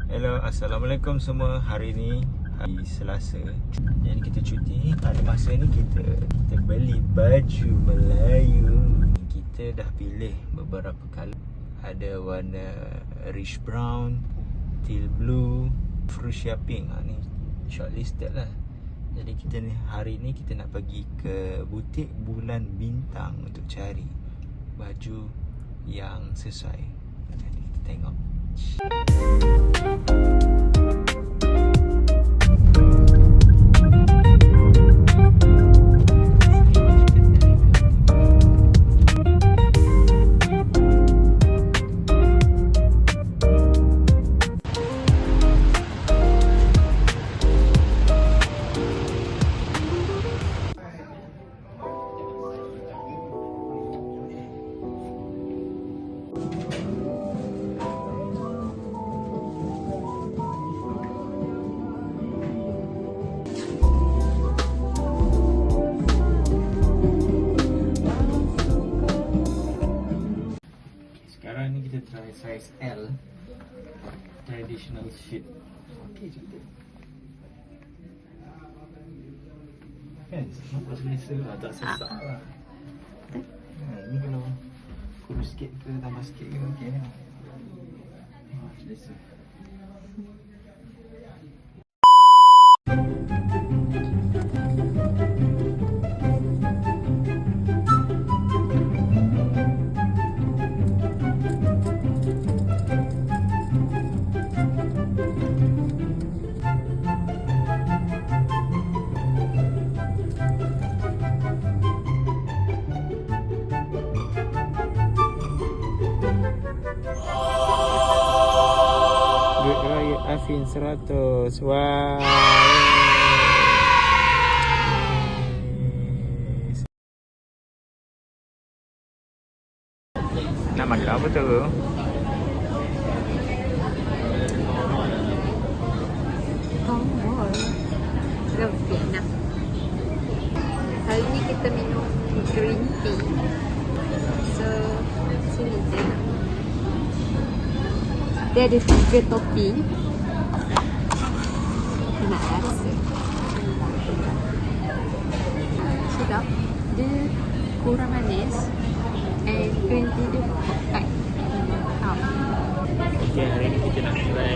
Hello, Assalamualaikum semua. Hari ni hari Selasa. Jadi kita cuti. Pada masa ni kita beli baju Melayu. Kita dah pilih beberapa color. Ada warna rich brown, teal blue, fuchsia pink. Ni shortlisted lah. Jadi kita ni hari ni kita nak pergi ke butik Bulan Bintang untuk cari baju yang sesuai. Jadi kita tengok. Sekarang ni kita try size L, traditional fit. Okey cantik. Kan, nampak selesa lah, tak sesak lah. Ni kalau kurus sikit ke tambah sikit ke okey kan. Selesa. Duit raya Afin 100. Wah. Nak makan apa tu? Tombol lebih nak. Hari ni kita minum green tea. So sini je. Dia ada 3 topping. Nak rasa. Sedap. Dia kurang manis. And green tea dia pekat. Okay, hari ni kita nak try